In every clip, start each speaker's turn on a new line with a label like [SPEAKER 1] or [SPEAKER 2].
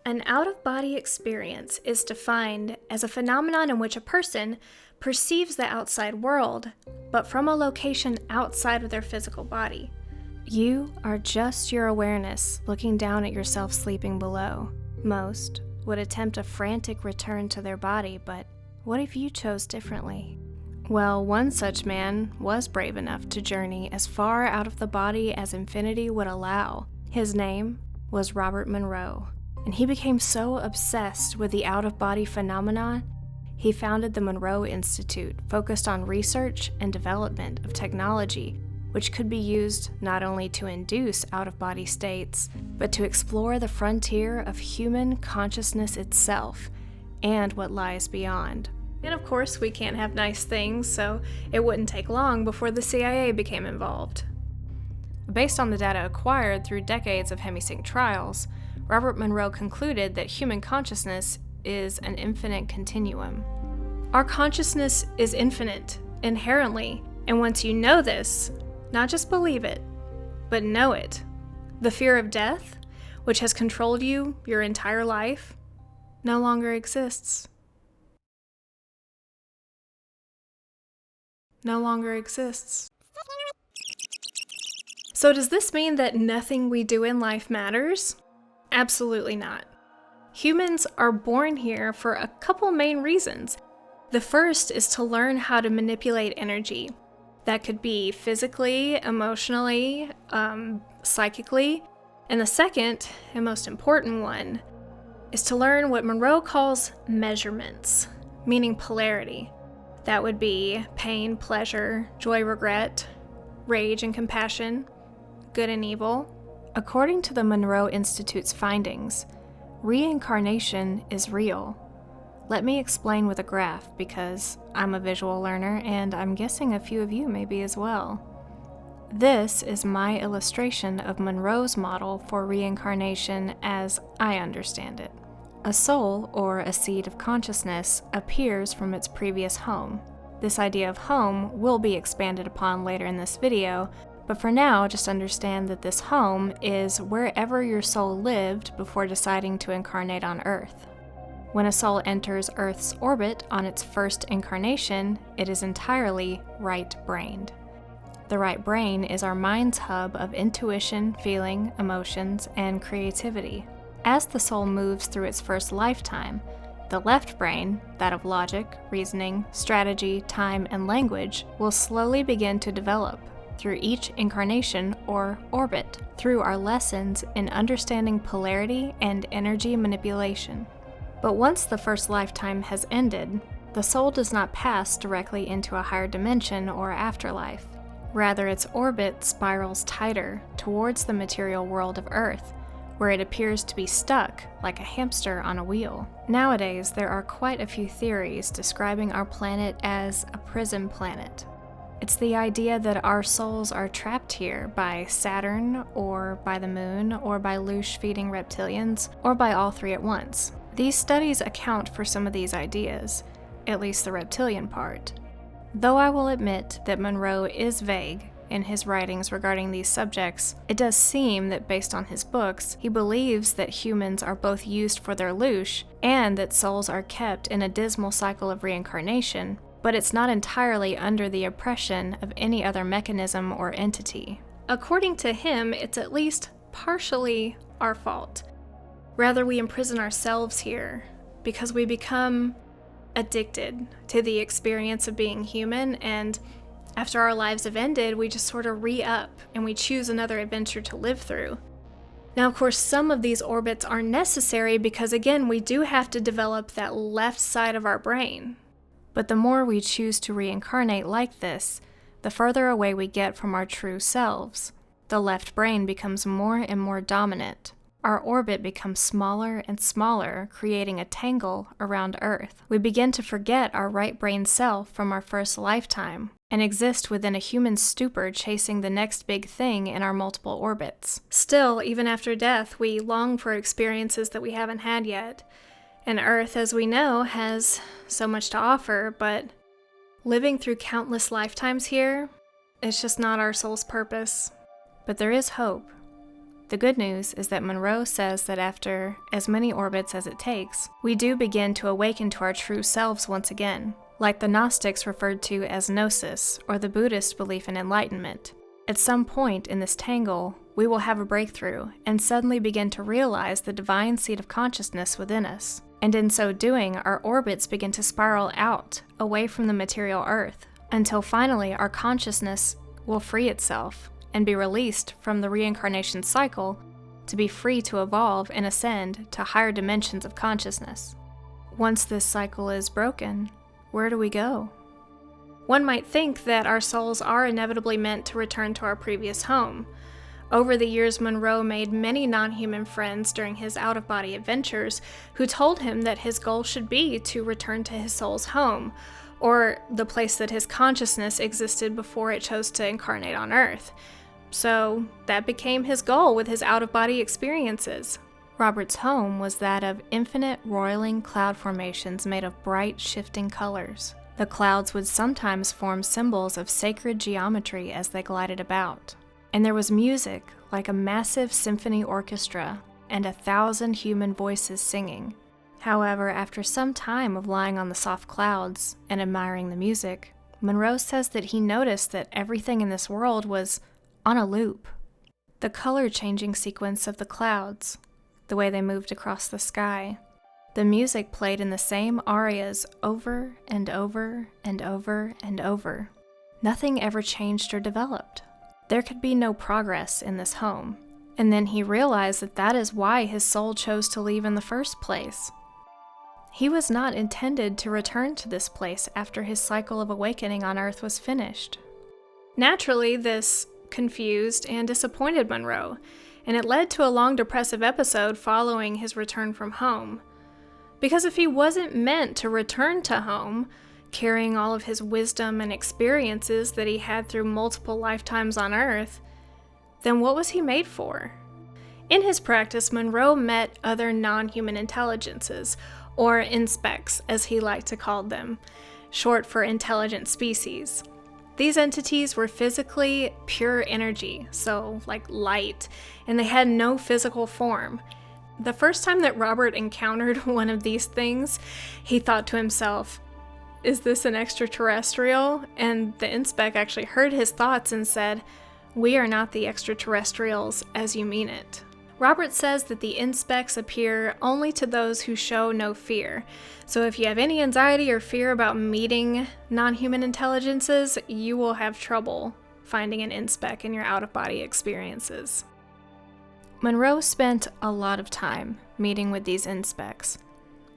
[SPEAKER 1] An out-of-body experience is defined as a phenomenon in which a person perceives the outside world, but from a location outside of their physical body. You are just your awareness looking down at yourself sleeping below. Most would attempt a frantic return to their body, but what if you chose differently? Well, one such man was brave enough to journey as far out of the body as infinity would allow. His name was Robert Monroe, and he became so obsessed with the out-of-body phenomenon, he founded the Monroe Institute, focused on research and development of technology, which could be used not only to induce out-of-body states, but to explore the frontier of human consciousness itself and what lies beyond. And of course, we can't have nice things, so it wouldn't take long before the CIA became involved. Based on the data acquired through decades of Hemisync trials, Robert Monroe concluded that human consciousness is an infinite continuum. Our consciousness is infinite, inherently, and once you know this, not just believe it, but know it, the fear of death, which has controlled you your entire life, no longer exists. No longer exists. So does this mean that nothing we do in life matters? Absolutely not. Humans are born here for a couple main reasons. The first is to learn how to manipulate energy. That could be physically, emotionally, psychically. And the second, and most important one, is to learn what Monroe calls measurements, meaning polarity. That would be pain, pleasure, joy, regret, rage and compassion, good and evil. According to the Monroe Institute's findings, reincarnation is real. Let me explain with a graph because I'm a visual learner and I'm guessing a few of you may be as well. This is my illustration of Monroe's model for reincarnation as I understand it. A soul, or a seed of consciousness, appears from its previous home. This idea of home will be expanded upon later in this video, but for now, just understand that this home is wherever your soul lived before deciding to incarnate on Earth. When a soul enters Earth's orbit on its first incarnation, it is entirely right-brained. The right brain is our mind's hub of intuition, feeling, emotions, and creativity. As the soul moves through its first lifetime, the left brain, that of logic, reasoning, strategy, time, and language, will slowly begin to develop through each incarnation or orbit, through our lessons in understanding polarity and energy manipulation. But once the first lifetime has ended, the soul does not pass directly into a higher dimension or afterlife. Rather, its orbit spirals tighter towards the material world of Earth, where it appears to be stuck like a hamster on a wheel. Nowadays, there are quite a few theories describing our planet as a prison planet. It's the idea that our souls are trapped here by Saturn, or by the moon, or by loosh feeding reptilians, or by all three at once. These studies account for some of these ideas, at least the reptilian part. Though I will admit that Monroe is vague in his writings regarding these subjects, it does seem that based on his books, he believes that humans are both used for their loosh and that souls are kept in a dismal cycle of reincarnation, but it's not entirely under the oppression of any other mechanism or entity. According to him, it's at least partially our fault. Rather, we imprison ourselves here because we become addicted to the experience of being human, and after our lives have ended, we just sort of re-up and we choose another adventure to live through. Now, of course, some of these orbits are necessary because, again, we do have to develop that left side of our brain. But the more we choose to reincarnate like this, the further away we get from our true selves. The left brain becomes more and more dominant. Our orbit becomes smaller and smaller, creating a tangle around Earth. We begin to forget our right brain self from our first lifetime and exist within a human stupor chasing the next big thing in our multiple orbits. Still, even after death, we long for experiences that we haven't had yet. And Earth, as we know, has so much to offer, but living through countless lifetimes here, it's just not our soul's purpose. But there is hope. The good news is that Monroe says that after as many orbits as it takes, we do begin to awaken to our true selves once again, like the Gnostics referred to as gnosis, or the Buddhist belief in enlightenment. At some point in this tangle, we will have a breakthrough and suddenly begin to realize the divine seed of consciousness within us. And in so doing, our orbits begin to spiral out, away from the material earth, until finally our consciousness will free itself and be released from the reincarnation cycle to be free to evolve and ascend to higher dimensions of consciousness. Once this cycle is broken, where do we go? One might think that our souls are inevitably meant to return to our previous home. Over the years, Monroe made many non-human friends during his out-of-body adventures who told him that his goal should be to return to his soul's home, or the place that his consciousness existed before it chose to incarnate on Earth. So that became his goal with his out-of-body experiences. Robert's home was that of infinite roiling cloud formations made of bright, shifting colors. The clouds would sometimes form symbols of sacred geometry as they glided about. And there was music like a massive symphony orchestra and 1,000 human voices singing. However, after some time of lying on the soft clouds and admiring the music, Monroe says that he noticed that everything in this world was on a loop. The color-changing sequence of the clouds, the way they moved across the sky, the music played in the same arias over and over and over and over. Nothing ever changed or developed. There could be no progress in this home. And then he realized that that is why his soul chose to leave in the first place. He was not intended to return to this place after his cycle of awakening on Earth was finished. Naturally, this confused and disappointed Monroe, and it led to a long depressive episode following his return from home. Because if he wasn't meant to return to home, carrying all of his wisdom and experiences that he had through multiple lifetimes on Earth, then what was he made for? In his practice, Monroe met other non-human intelligences, or inspecs as he liked to call them, short for intelligent species. These entities were physically pure energy, so like light, and they had no physical form. The first time that Robert encountered one of these things, he thought to himself, "Is this an extraterrestrial?" And the inspec actually heard his thoughts and said, "We are not the extraterrestrials as you mean it." Robert says that the inspecs appear only to those who show no fear. So if you have any anxiety or fear about meeting non-human intelligences, you will have trouble finding an inspec in your out-of-body experiences. Monroe spent a lot of time meeting with these inspecs.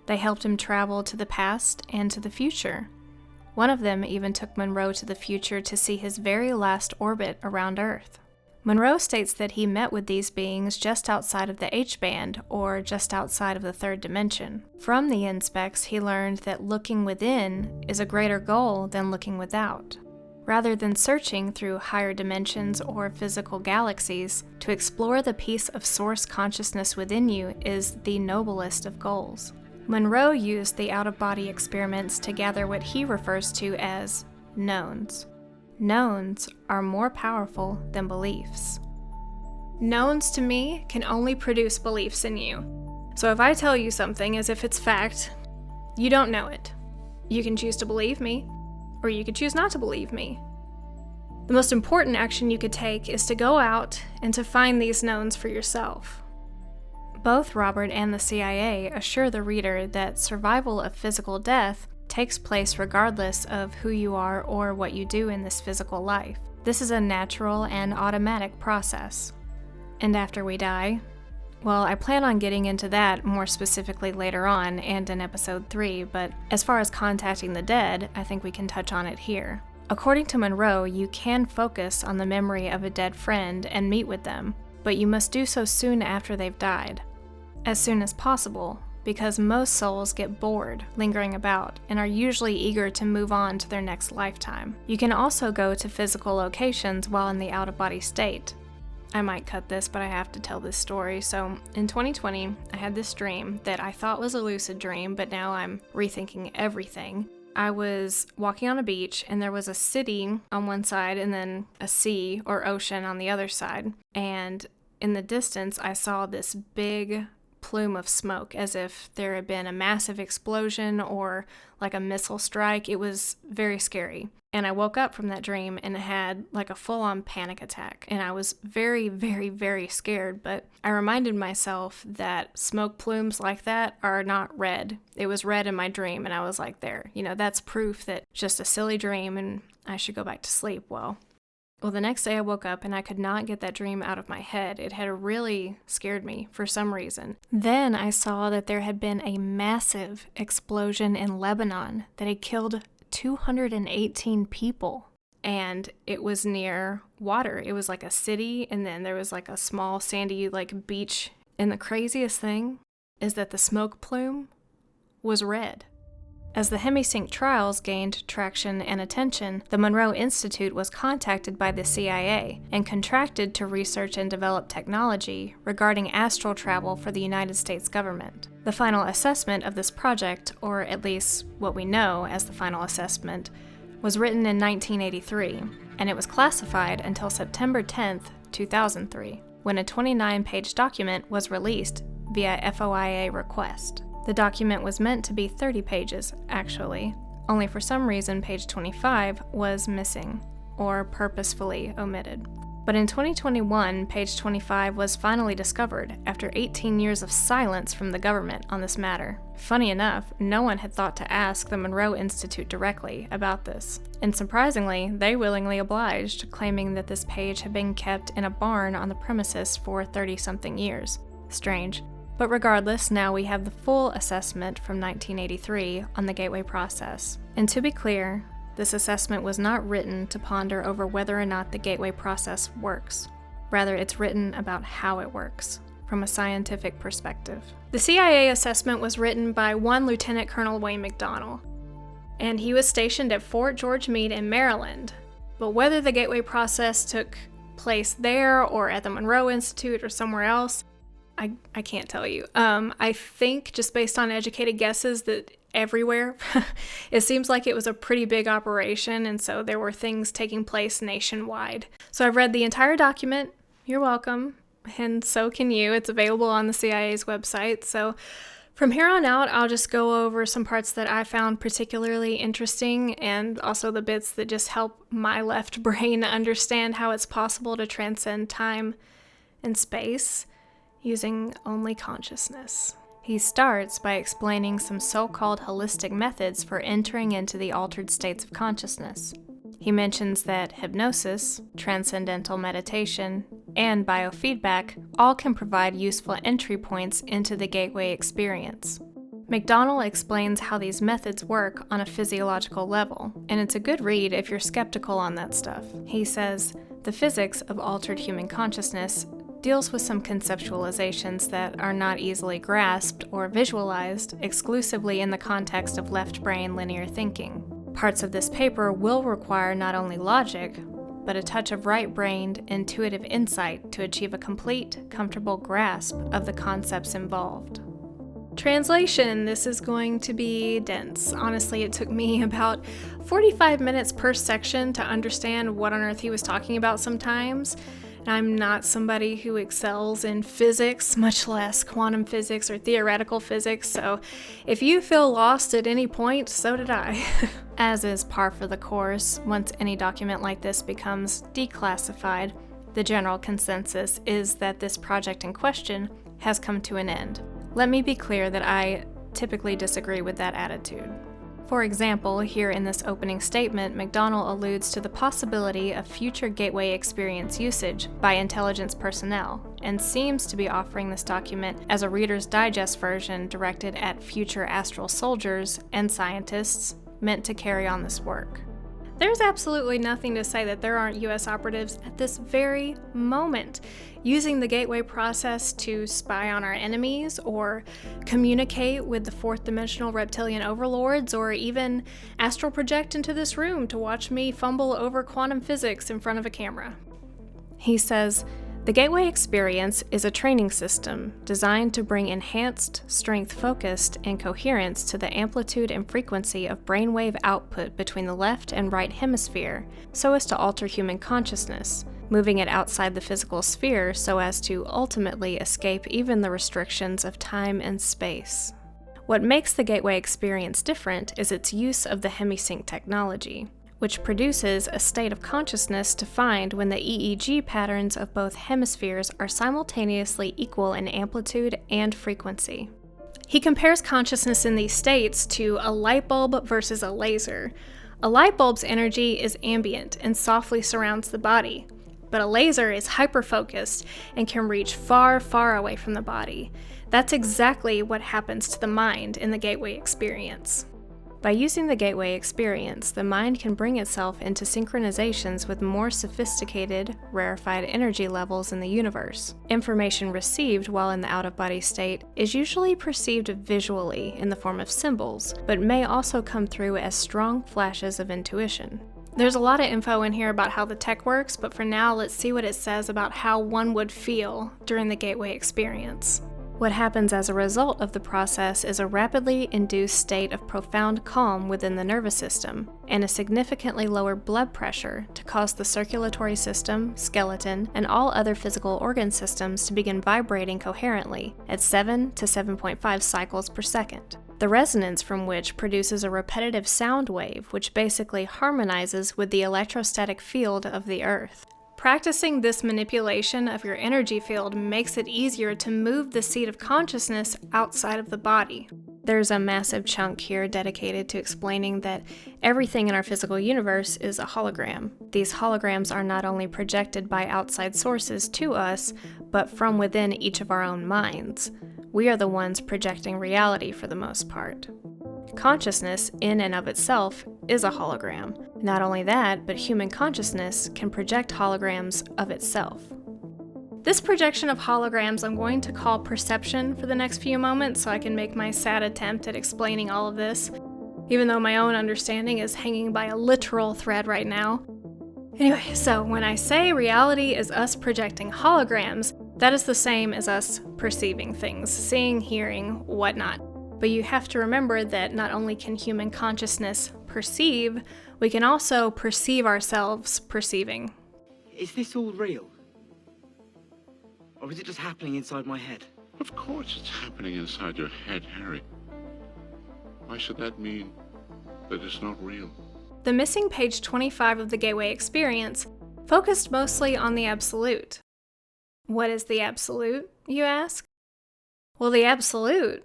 [SPEAKER 1] They helped him travel to the past and to the future. One of them even took Monroe to the future to see his very last orbit around Earth. Monroe states that he met with these beings just outside of the H-band, or just outside of the third dimension. From the inspecs, he learned that looking within is a greater goal than looking without. Rather than searching through higher dimensions or physical galaxies, to explore the piece of source consciousness within you is the noblest of goals. Monroe used the out-of-body experiments to gather what he refers to as knowns. Knowns are more powerful than beliefs. Knowns to me can only produce beliefs in you. So if I tell you something as if it's fact, you don't know it. You can choose to believe me, or you could choose not to believe me. The most important action you could take is to go out and to find these knowns for yourself. Both Robert and the CIA assure the reader that survival of physical death takes place regardless of who you are or what you do in this physical life. This is a natural and automatic process. And after we die, well, I plan on getting into that more specifically later on and in episode 3, but as far as contacting the dead, I think we can touch on it here. According to Monroe, you can focus on the memory of a dead friend and meet with them, but you must do so soon after they've died. As soon as possible, because most souls get bored lingering about and are usually eager to move on to their next lifetime. You can also go to physical locations while in the out-of-body state. I might cut this, but I have to tell this story. So in 2020, I had this dream that I thought was a lucid dream, but now I'm rethinking everything. I was walking on a beach, and there was a city on one side and then a sea or ocean on the other side. And in the distance, I saw this big plume of smoke, as if there had been a massive explosion or like a missile strike. It was very scary. And I woke up from that dream and had like a full-on panic attack. And I was very, very, very scared, but I reminded myself that smoke plumes like that are not red. It was red in my dream, and I was like, there, that's proof that it's just a silly dream and I should go back to sleep. Well, the next day I woke up and I could not get that dream out of my head. It had really scared me for some reason. Then I saw that there had been a massive explosion in Lebanon that had killed 218 people. And it was near water. It was like a city, and then there was like a small sandy like beach. And the craziest thing is that the smoke plume was red. As the Hemisync trials gained traction and attention, the Monroe Institute was contacted by the CIA and contracted to research and develop technology regarding astral travel for the United States government. The final assessment of this project, or at least what we know as the final assessment, was written in 1983, and it was classified until September 10, 2003, when a 29-page document was released via FOIA request. The document was meant to be 30 pages, actually, only for some reason page 25 was missing, or purposefully omitted. But in 2021, page 25 was finally discovered after 18 years of silence from the government on this matter. Funny enough, no one had thought to ask the Monroe Institute directly about this. And surprisingly, they willingly obliged, claiming that this page had been kept in a barn on the premises for 30-something years. Strange. But regardless, now we have the full assessment from 1983 on the gateway process. And to be clear, this assessment was not written to ponder over whether or not the gateway process works. Rather, it's written about how it works, from a scientific perspective. The CIA assessment was written by one Lieutenant Colonel Wayne McDonnell, and he was stationed at Fort George Meade in Maryland. But whether the gateway process took place there or at the Monroe Institute or somewhere else, I can't tell you. I think, just based on educated guesses, that everywhere. It seems like it was a pretty big operation, and so there were things taking place nationwide. So I've read the entire document. You're welcome. And so can you. It's available on the CIA's website. So from here on out, I'll just go over some parts that I found particularly interesting, and also the bits that just help my left brain understand how it's possible to transcend time and space using only consciousness. He starts by explaining some so-called holistic methods for entering into the altered states of consciousness. He mentions that hypnosis, transcendental meditation, and biofeedback all can provide useful entry points into the gateway experience. McDonnell explains how these methods work on a physiological level, and it's a good read if you're skeptical on that stuff. He says, the physics of altered human consciousness deals with some conceptualizations that are not easily grasped or visualized exclusively in the context of left brain linear thinking. Parts of this paper will require not only logic, but a touch of right-brained, intuitive insight to achieve a complete, comfortable grasp of the concepts involved. Translation. This is going to be dense. Honestly, it took me about 45 minutes per section to understand what on earth he was talking about sometimes. I'm not somebody who excels in physics, much less quantum physics or theoretical physics, so if you feel lost at any point, so did I. As is par for the course, once any document like this becomes declassified, the general consensus is that this project in question has come to an end. Let me be clear that I typically disagree with that attitude. For example, here in this opening statement, McDonnell alludes to the possibility of future gateway experience usage by intelligence personnel, and seems to be offering this document as a Reader's Digest version directed at future astral soldiers and scientists meant to carry on this work. There's absolutely nothing to say that there aren't U.S. operatives at this very moment using the gateway process to spy on our enemies or communicate with the fourth dimensional reptilian overlords, or even astral project into this room to watch me fumble over quantum physics in front of a camera. He says, The Gateway Experience is a training system designed to bring enhanced strength focused and coherence to the amplitude and frequency of brainwave output between the left and right hemisphere so as to alter human consciousness, moving it outside the physical sphere so as to ultimately escape even the restrictions of time and space. What makes the Gateway Experience different is its use of the Hemisync technology, which produces a state of consciousness defined when the EEG patterns of both hemispheres are simultaneously equal in amplitude and frequency. He compares consciousness in these states to a light bulb versus a laser. A light bulb's energy is ambient and softly surrounds the body, but a laser is hyper-focused and can reach far, far away from the body. That's exactly what happens to the mind in the Gateway Experience. By using the Gateway Experience, the mind can bring itself into synchronizations with more sophisticated, rarefied energy levels in the universe. Information received while in the out-of-body state is usually perceived visually in the form of symbols, but may also come through as strong flashes of intuition. There's a lot of info in here about how the tech works, but for now, let's see what it says about how one would feel during the Gateway Experience. What happens as a result of the process is a rapidly induced state of profound calm within the nervous system and a significantly lower blood pressure to cause the circulatory system, skeleton, and all other physical organ systems to begin vibrating coherently at 7 to 7.5 cycles per second. The resonance from which produces a repetitive sound wave which basically harmonizes with the electrostatic field of the Earth. Practicing this manipulation of your energy field makes it easier to move the seat of consciousness outside of the body. There's a massive chunk here dedicated to explaining that everything in our physical universe is a hologram. These holograms are not only projected by outside sources to us, but from within each of our own minds. We are the ones projecting reality for the most part. Consciousness, in and of itself, is a hologram. Not only that, but human consciousness can project holograms of itself. This projection of holograms I'm going to call perception for the next few moments so I can make my sad attempt at explaining all of this, even though my own understanding is hanging by a literal thread right now. Anyway, so when I say reality is us projecting holograms, that is the same as us perceiving things, seeing, hearing, whatnot. But you have to remember that not only can human consciousness perceive, we can also perceive ourselves perceiving.
[SPEAKER 2] Is this all real? Or is it just happening inside my head?
[SPEAKER 3] Of course it's happening inside your head, Harry. Why should that mean that it's not real?
[SPEAKER 1] The missing page 25 of the Gateway Experience focused mostly on the absolute. What is the absolute, you ask? Well, the absolute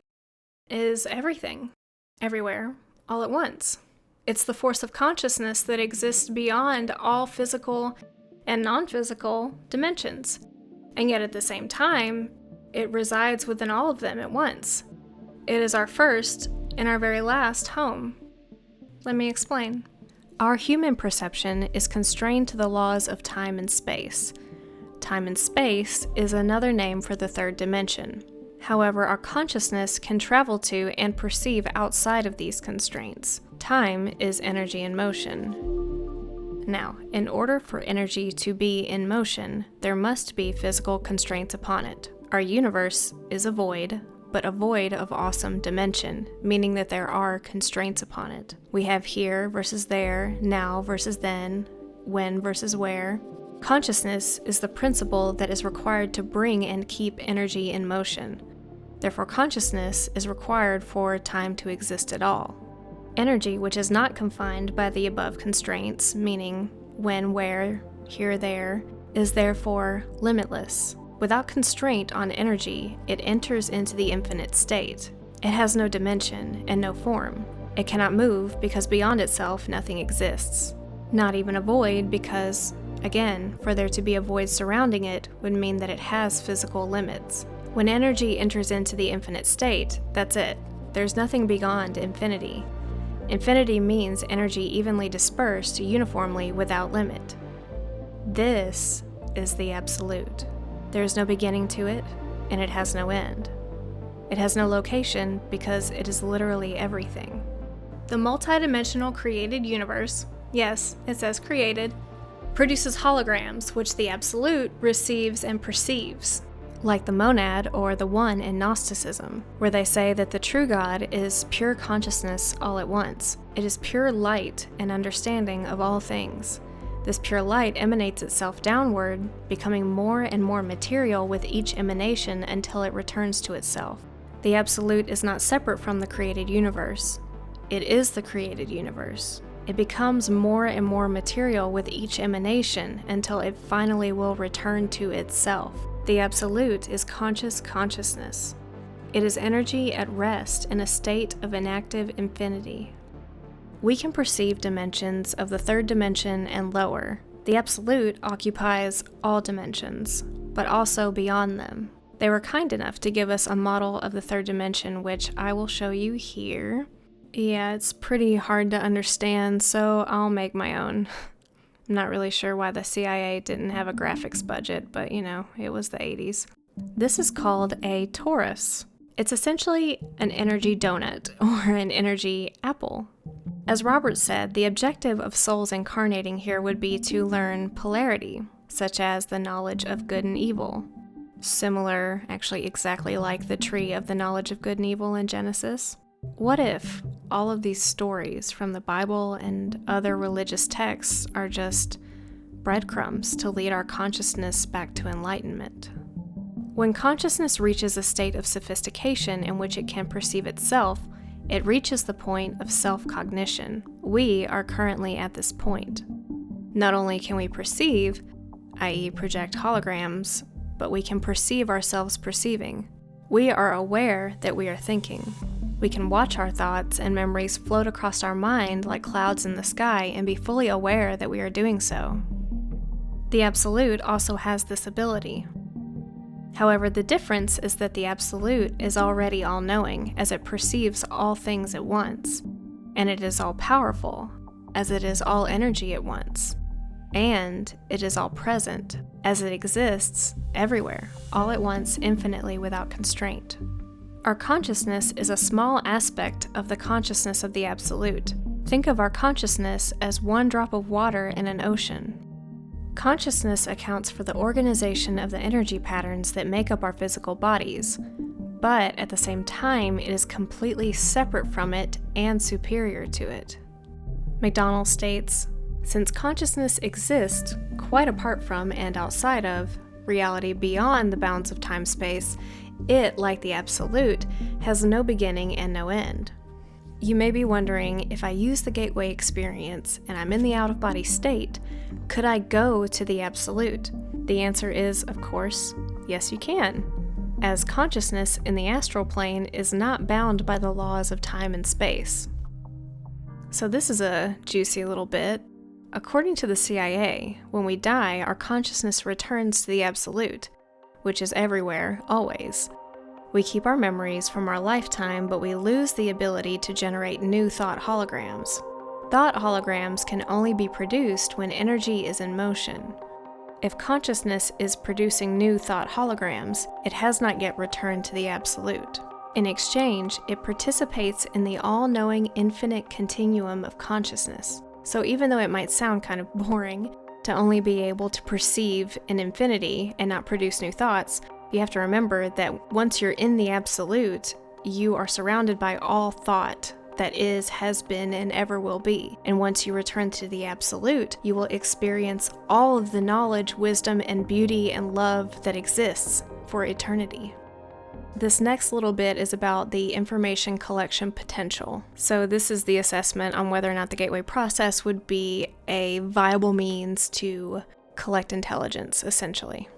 [SPEAKER 1] is everything, everywhere, all at once. It's the force of consciousness that exists beyond all physical and non-physical dimensions, and yet at the same time, it resides within all of them at once. It is our first and our very last home. Let me explain. Our human perception is constrained to the laws of time and space. Time and space is another name for the third dimension. However, our consciousness can travel to and perceive outside of these constraints. Time is energy in motion. Now, in order for energy to be in motion, there must be physical constraints upon it. Our universe is a void, but a void of awesome dimension, meaning that there are constraints upon it. We have here versus there, now versus then, when versus where. Consciousness is the principle that is required to bring and keep energy in motion. Therefore, consciousness is required for time to exist at all. Energy, which is not confined by the above constraints, meaning when, where, here, there, is therefore limitless. Without constraint on energy, it enters into the infinite state. It has no dimension and no form. It cannot move because beyond itself nothing exists. Not even a void because, again, for there to be a void surrounding it would mean that it has physical limits. When energy enters into the infinite state, that's it. There's nothing beyond infinity. Infinity means energy evenly dispersed uniformly without limit. This is the absolute. There is no beginning to it, and it has no end. It has no location because it is literally everything. The multidimensional created universe, yes, it says created, produces holograms, which the Absolute receives and perceives, like the monad or the one in Gnosticism, where they say that the true God is pure consciousness all at once. It is pure light and understanding of all things. This pure light emanates itself downward, becoming more and more material with each emanation until it returns to itself. The Absolute is not separate from the created universe. It is the created universe. It becomes more and more material with each emanation until it finally will return to itself. The Absolute is conscious consciousness. It is energy at rest in a state of inactive infinity. We can perceive dimensions of the third dimension and lower. The Absolute occupies all dimensions, but also beyond them. They were kind enough to give us a model of the third dimension, which I will show you here. Yeah, it's pretty hard to understand, so I'll make my own. I'm not really sure why the CIA didn't have a graphics budget, but it was the 80s. This is called a torus. It's essentially an energy donut, or an energy apple. As Robert said, the objective of souls incarnating here would be to learn polarity, such as the knowledge of good and evil. Similar, actually exactly like the tree of the knowledge of good and evil in Genesis. What if all of these stories from the Bible and other religious texts are just breadcrumbs to lead our consciousness back to enlightenment? When consciousness reaches a state of sophistication in which it can perceive itself, it reaches the point of self-cognition. We are currently at this point. Not only can we perceive, i.e. project holograms, but we can perceive ourselves perceiving. We are aware that we are thinking. We can watch our thoughts and memories float across our mind like clouds in the sky and be fully aware that we are doing so. The Absolute also has this ability. However, the difference is that the Absolute is already all-knowing, as it perceives all things at once, and it is all-powerful, as it is all energy at once, and it is all-present, as it exists everywhere, all at once, infinitely without constraint. Our consciousness is a small aspect of the consciousness of the Absolute. Think of our consciousness as one drop of water in an ocean. Consciousness accounts for the organization of the energy patterns that make up our physical bodies, but at the same time, it is completely separate from it and superior to it. McDonald states, since consciousness exists quite apart from and outside of reality beyond the bounds of time-space, it, like the Absolute, has no beginning and no end. You may be wondering, if I use the gateway experience and I'm in the out-of-body state, could I go to the Absolute? The answer is, of course, yes you can, as consciousness in the astral plane is not bound by the laws of time and space. So this is a juicy little bit. According to the CIA, when we die, our consciousness returns to the Absolute, which is everywhere, always. We keep our memories from our lifetime, but we lose the ability to generate new thought holograms. Thought holograms can only be produced when energy is in motion. If consciousness is producing new thought holograms, it has not yet returned to the Absolute. In exchange, it participates in the all-knowing infinite continuum of consciousness. So even though it might sound kind of boring to only be able to perceive in infinity and not produce new thoughts, you have to remember that once you're in the Absolute, you are surrounded by all thought that is, has been, and ever will be. And once you return to the Absolute, you will experience all of the knowledge, wisdom, and beauty and love that exists for eternity. This next little bit is about the information collection potential. So this is the assessment on whether or not the gateway process would be a viable means to collect intelligence, essentially.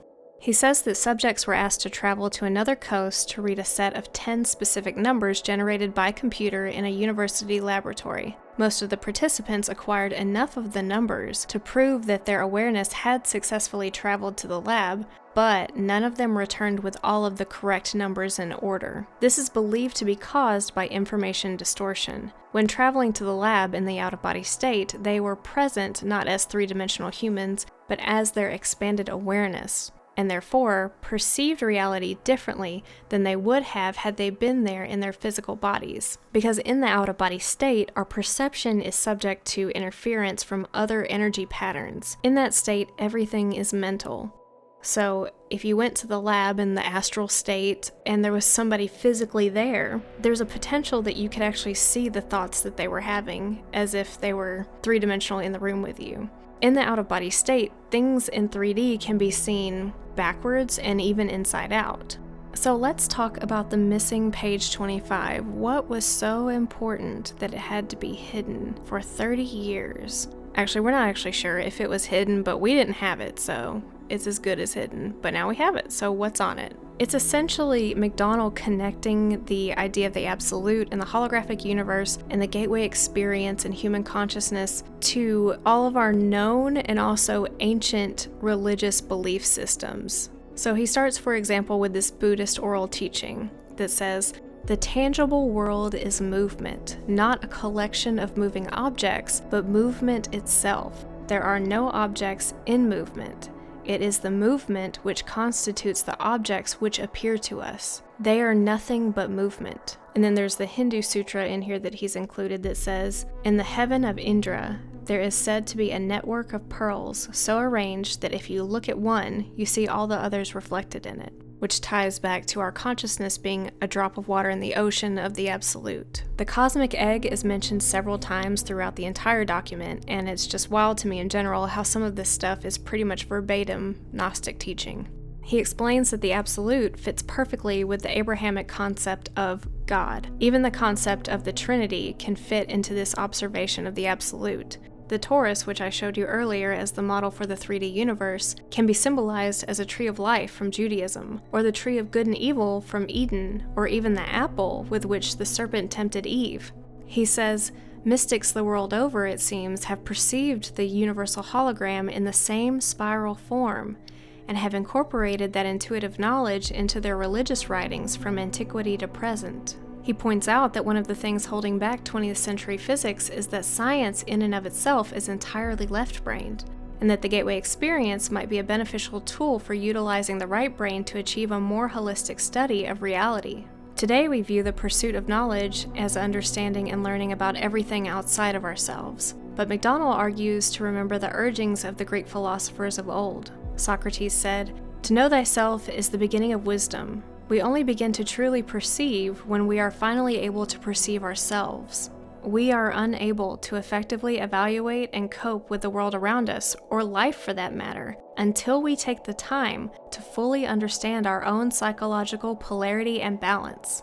[SPEAKER 1] He says that subjects were asked to travel to another coast to read a set of 10 specific numbers generated by computer in a university laboratory. Most of the participants acquired enough of the numbers to prove that their awareness had successfully traveled to the lab, but none of them returned with all of the correct numbers in order. This is believed to be caused by information distortion. When traveling to the lab in the out-of-body state, they were present not as three-dimensional humans, but as their expanded awareness. and therefore perceived reality differently than they would have had they been there in their physical bodies. Because in the out-of-body state, our perception is subject to interference from other energy patterns. In that state, everything is mental. So if you went to the lab in the astral state and there was somebody physically there, there's a potential that you could actually see the thoughts that they were having as if they were three-dimensional in the room with you. In the out-of-body state, things in 3D can be seen backwards and even inside out. So let's talk about the missing page 25. What was so important that it had to be hidden for 30 years? Actually, we're not actually sure if it was hidden, but we didn't have it, so it's as good as hidden. But now we have it, so what's on it? It's essentially McDonald connecting the idea of the absolute and the holographic universe and the gateway experience and human consciousness to all of our known and also ancient religious belief systems. So he starts, for example, with this Buddhist oral teaching that says, "The tangible world is movement, not a collection of moving objects, but movement itself. There are no objects in movement. It is the movement which constitutes the objects which appear to us. They are nothing but movement." And then there's the Hindu sutra in here that he's included that says, "In the heaven of Indra, there is said to be a network of pearls so arranged that if you look at one, you see all the others reflected in it," which ties back to our consciousness being a drop of water in the ocean of the absolute. The cosmic egg is mentioned several times throughout the entire document, and it's just wild to me in general how some of this stuff is pretty much verbatim Gnostic teaching. He explains that the absolute fits perfectly with the Abrahamic concept of God. Even the concept of the Trinity can fit into this observation of the absolute. The torus, which I showed you earlier as the model for the 3D universe, can be symbolized as a tree of life from Judaism, or the tree of good and evil from Eden, or even the apple with which the serpent tempted Eve. He says, mystics the world over, it seems, have perceived the universal hologram in the same spiral form, and have incorporated that intuitive knowledge into their religious writings from antiquity to present. He points out that one of the things holding back 20th century physics is that science in and of itself is entirely left-brained, and that the gateway experience might be a beneficial tool for utilizing the right brain to achieve a more holistic study of reality. Today we view the pursuit of knowledge as understanding and learning about everything outside of ourselves, but McDonald argues to remember the urgings of the Greek philosophers of old. Socrates said, "To know thyself is the beginning of wisdom. We only begin to truly perceive when we are finally able to perceive ourselves. We are unable to effectively evaluate and cope with the world around us, or life for that matter, until we take the time to fully understand our own psychological polarity and balance."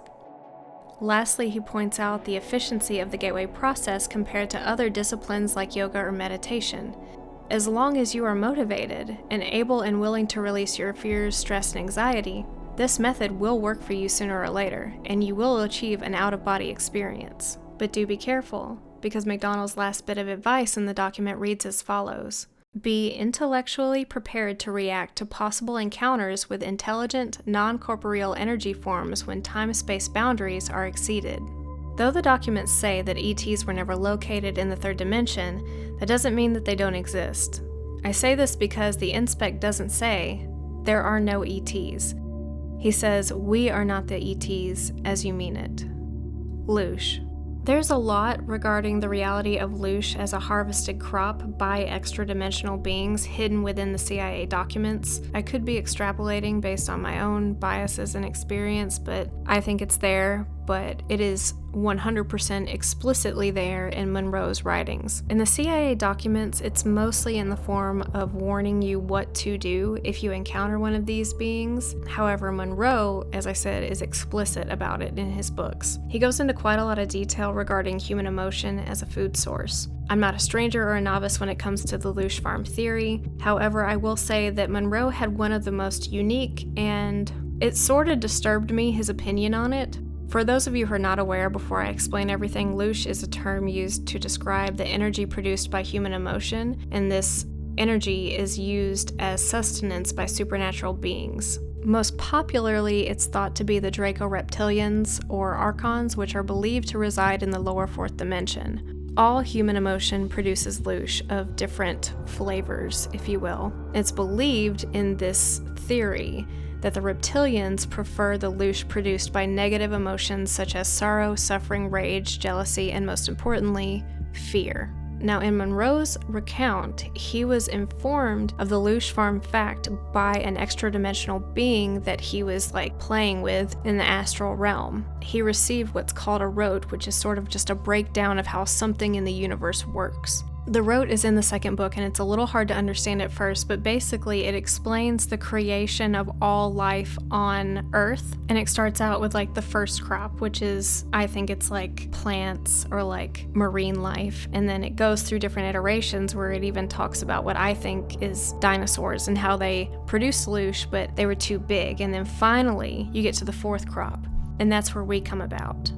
[SPEAKER 1] Lastly, he points out the efficiency of the gateway process compared to other disciplines like yoga or meditation. As long as you are motivated and able and willing to release your fears, stress, and anxiety, this method will work for you sooner or later, and you will achieve an out-of-body experience. But do be careful, because McDonald's last bit of advice in the document reads as follows: "Be intellectually prepared to react to possible encounters with intelligent, non-corporeal energy forms when time-space boundaries are exceeded." Though the documents say that ETs were never located in the third dimension, that doesn't mean that they don't exist. I say this because the inspect doesn't say, "There are no ETs." He says, "We are not the ETs as you mean it." Loosh. There's a lot regarding the reality of loosh as a harvested crop by extra-dimensional beings hidden within the CIA documents. I could be extrapolating based on my own biases and experience, but I think it's there, but it is 100% explicitly there in Monroe's writings. In the CIA documents, it's mostly in the form of warning you what to do if you encounter one of these beings. However, Monroe, as I said, is explicit about it in his books. He goes into quite a lot of detail regarding human emotion as a food source. I'm not a stranger or a novice when it comes to the loosh farm theory. However, I will say that Monroe had one of the most unique, and it sort of disturbed me, his opinion on it. For those of you who are not aware, before I explain everything, loosh is a term used to describe the energy produced by human emotion, and this energy is used as sustenance by supernatural beings. Most popularly, it's thought to be the Draco reptilians, or archons, which are believed to reside in the lower fourth dimension. All human emotion produces loosh of different flavors, if you will. It's believed in this theory that the reptilians prefer the loosh produced by negative emotions such as sorrow, suffering, rage, jealousy, and most importantly, fear. Now, in Monroe's recount, he was informed of the loosh farm fact by an extra-dimensional being that he was playing with in the astral realm. He received what's called a rote, which is sort of just a breakdown of how something in the universe works. The rote is in the second book, and it's a little hard to understand at first, but basically it explains the creation of all life on Earth, and it starts out with the first crop, which is, I think it's plants or marine life, and then it goes through different iterations where it even talks about what I think is dinosaurs and how they produced loosh, but they were too big, and then finally you get to the fourth crop, and that's where we come about.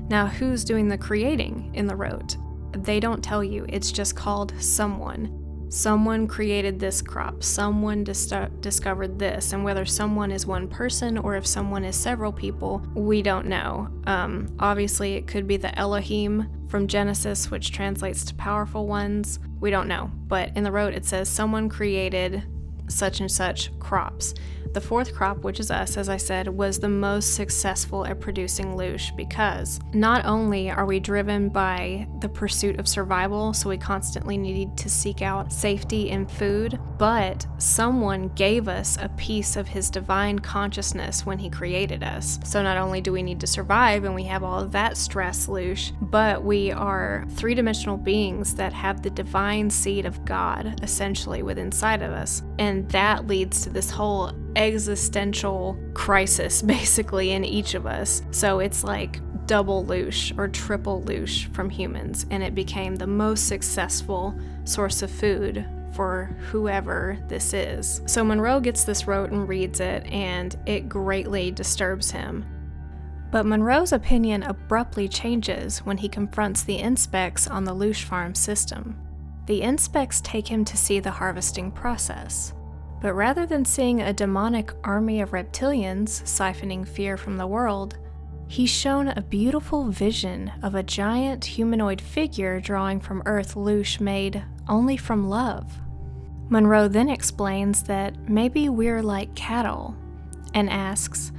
[SPEAKER 1] Now, who's doing the creating in the rote? They don't tell you. It's just called someone. Someone created this crop. Someone discovered this. And whether someone is one person or if someone is several people, we don't know. Obviously, it could be the Elohim from Genesis, which translates to powerful ones. We don't know. But in the rote, it says someone created such and such crops. The fourth crop, which is us, as I said, was the most successful at producing loosh because not only are we driven by the pursuit of survival, so we constantly need to seek out safety and food, but someone gave us a piece of his divine consciousness when he created us. So not only do we need to survive and we have all of that stress loosh, but we are three-dimensional beings that have the divine seed of God essentially within inside of us. And that leads to this whole existential crisis basically in each of us. So it's double loosh or triple loosh from humans, and it became the most successful source of food for whoever this is. So Monroe gets this rote and reads it, and it greatly disturbs him. But Monroe's opinion abruptly changes when he confronts the inspects on the loosh farm system. The inspects take him to see the harvesting process. But rather than seeing a demonic army of reptilians siphoning fear from the world, he's shown a beautiful vision of a giant humanoid figure drawing from earth loosh made only from love. Monroe then explains that maybe we're like cattle, and asks,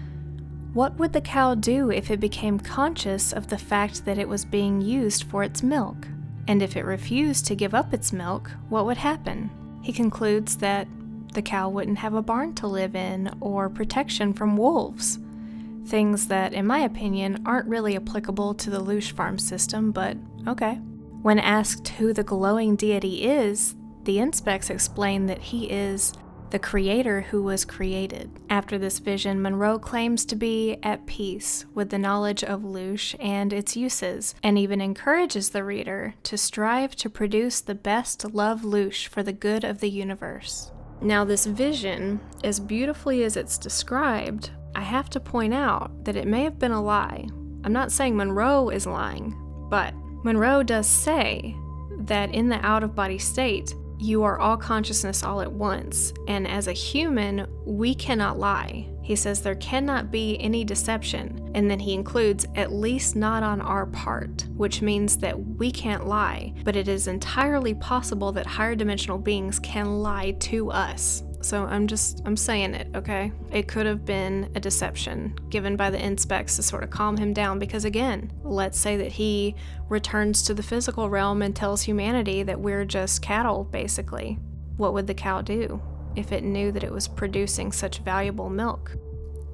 [SPEAKER 1] what would the cow do if it became conscious of the fact that it was being used for its milk? And if it refused to give up its milk, what would happen? He concludes that the cow wouldn't have a barn to live in or protection from wolves. Things that, in my opinion, aren't really applicable to the loosh farm system, but okay. When asked who the glowing deity is, the inspects explain that he is the creator who was created. After this vision, Monroe claims to be at peace with the knowledge of loosh and its uses, and even encourages the reader to strive to produce the best love loosh for the good of the universe. Now, this vision, as beautifully as it's described, I have to point out that it may have been a lie. I'm not saying Monroe is lying, but Monroe does say that in the out-of-body state, you are all consciousness all at once, and as a human, we cannot lie. He says there cannot be any deception, and then he includes at least not on our part, which means that we can't lie, but it is entirely possible that higher dimensional beings can lie to us. So I'm saying it, okay? It could have been a deception given by the inspects to sort of calm him down, because again, let's say that he returns to the physical realm and tells humanity that we're just cattle, basically. What would the cow do if it knew that it was producing such valuable milk?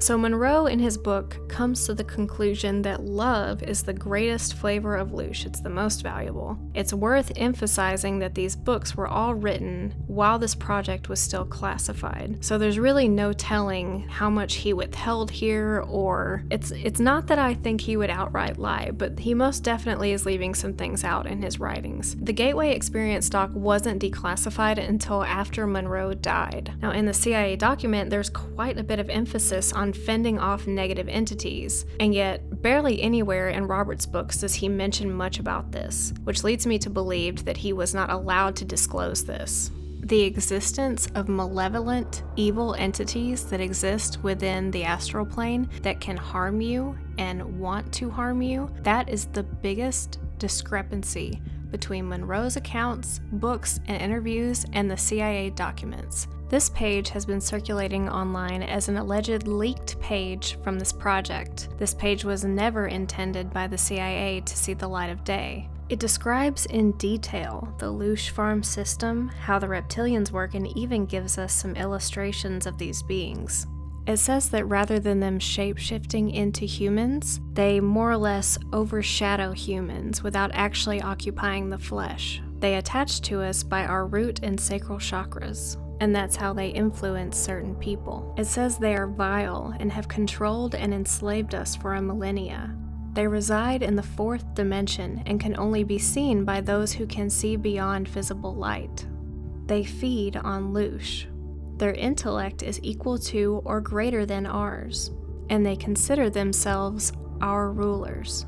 [SPEAKER 1] So Monroe, in his book, comes to the conclusion that love is the greatest flavor of loosh. It's the most valuable. It's worth emphasizing that these books were all written while this project was still classified. So there's really no telling how much he withheld here, or it's not that I think he would outright lie, but he most definitely is leaving some things out in his writings. The Gateway Experience doc wasn't declassified until after Monroe died. Now, in the CIA document, there's quite a bit of emphasis on fending off negative entities, and yet barely anywhere in Robert's books does he mention much about this, which leads me to believe that he was not allowed to disclose this. The existence of malevolent, evil entities that exist within the astral plane that can harm you and want to harm you, that is the biggest discrepancy between Monroe's accounts, books, and interviews, and the CIA documents. This page has been circulating online as an alleged leaked page from this project. This page was never intended by the CIA to see the light of day. It describes in detail the loosh farm system, how the reptilians work, and even gives us some illustrations of these beings. It says that rather than them shape-shifting into humans, they more or less overshadow humans without actually occupying the flesh. They attach to us by our root and sacral chakras, and that's how they influence certain people. It says they are vile and have controlled and enslaved us for a millennia. They reside in the fourth dimension and can only be seen by those who can see beyond visible light. They feed on loosh. Their intellect is equal to or greater than ours, and they consider themselves our rulers.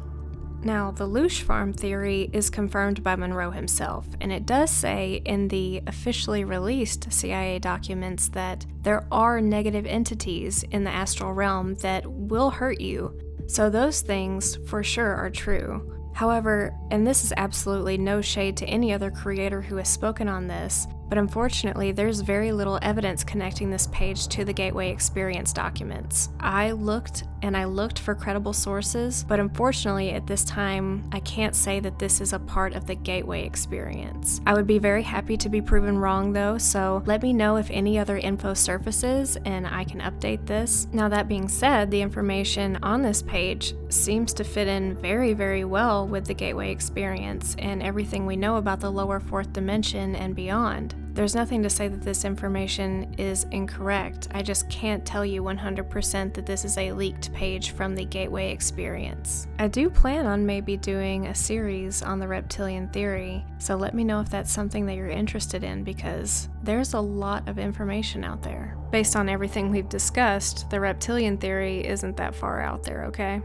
[SPEAKER 1] Now, the loosh farm theory is confirmed by Monroe himself, and it does say in the officially released CIA documents that there are negative entities in the astral realm that will hurt you, so those things for sure are true. However, and this is absolutely no shade to any other creator who has spoken on this, but unfortunately there's very little evidence connecting this page to the Gateway Experience documents. I looked for credible sources, but unfortunately at this time I can't say that this is a part of the Gateway Experience. I would be very happy to be proven wrong though, so let me know if any other info surfaces and I can update this. Now that being said, the information on this page seems to fit in very, very well with the Gateway Experience and everything we know about the lower fourth dimension and beyond. There's nothing to say that this information is incorrect. I just can't tell you 100% that this is a leaked page from the Gateway Experience. I do plan on maybe doing a series on the reptilian theory, so let me know if that's something that you're interested in because there's a lot of information out there. Based on everything we've discussed, the reptilian theory isn't that far out there, okay?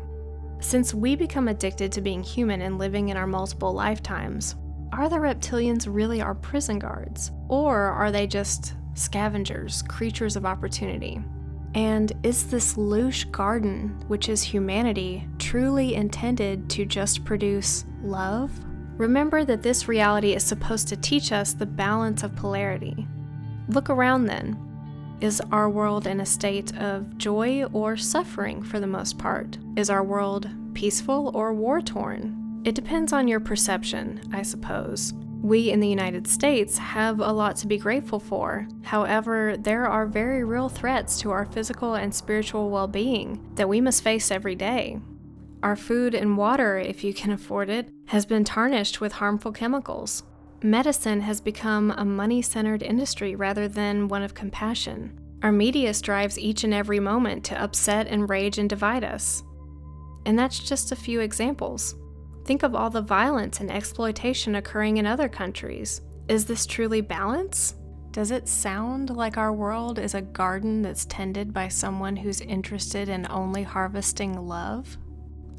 [SPEAKER 1] Since we become addicted to being human and living in our multiple lifetimes, are the reptilians really our prison guards? Or are they just scavengers, creatures of opportunity? And is this loosh garden, which is humanity, truly intended to just produce love? Remember that this reality is supposed to teach us the balance of polarity. Look around then. Is our world in a state of joy or suffering for the most part? Is our world peaceful or war-torn? It depends on your perception, I suppose. We in the United States have a lot to be grateful for. However, there are very real threats to our physical and spiritual well-being that we must face every day. Our food and water, if you can afford it, has been tarnished with harmful chemicals. Medicine has become a money-centered industry rather than one of compassion. Our media strives each and every moment to upset, enrage, and divide us. And that's just a few examples. Think of all the violence and exploitation occurring in other countries. Is this truly balance? Does it sound like our world is a garden that's tended by someone who's interested in only harvesting love?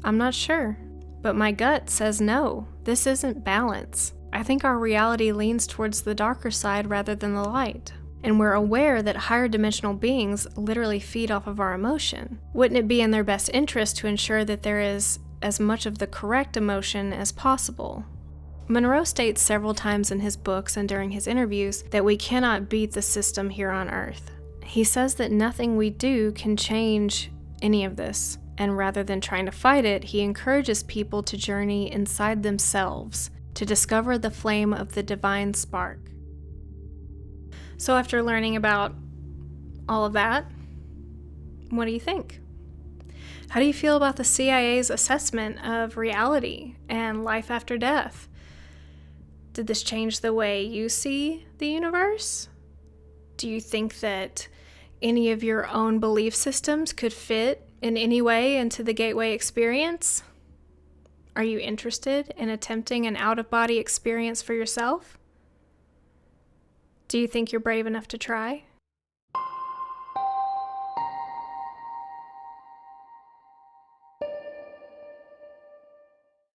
[SPEAKER 1] I'm not sure, but my gut says no, this isn't balance. I think our reality leans towards the darker side rather than the light. And we're aware that higher dimensional beings literally feed off of our emotion. Wouldn't it be in their best interest to ensure that there is as much of the correct emotion as possible? Monroe states several times in his books and during his interviews that we cannot beat the system here on Earth. He says that nothing we do can change any of this, and rather than trying to fight it, he encourages people to journey inside themselves to discover the flame of the divine spark. So after learning about all of that, what do you think? How do you feel about the CIA's assessment of reality and life after death? Did this change the way you see the universe? Do you think that any of your own belief systems could fit in any way into the Gateway Experience? Are you interested in attempting an out-of-body experience for yourself? Do you think you're brave enough to try?